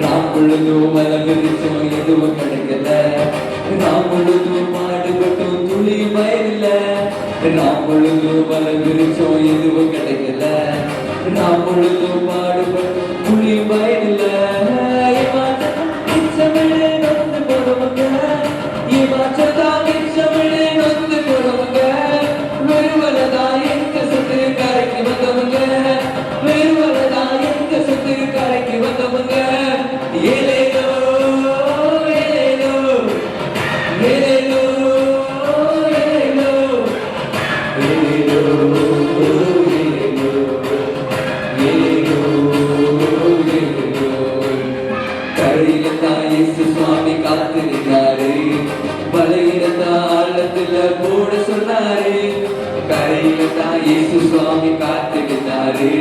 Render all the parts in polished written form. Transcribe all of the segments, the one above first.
ராமுழுதும் மலவிரிச்சோம் எதுவும் கிடைக்கல, ராமுழுதும் பாடுபட்டும் துளி பயனில்ல, ராமுழுதும் மலவிரிச்சோம் எதுவும் கிடைக்கல, ராமுழுதும் பாடுபட்டும் துளி பயனில்ல. சுவாமி காத்திருந்தாரு, பலகீனத்தாளத்துல போட சொன்னாரு. கரையில தான் இயேசு சுவாமி காத்திருந்தாரு,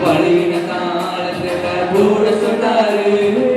பலகீனத்தாளத்துல போட சொன்னாரு.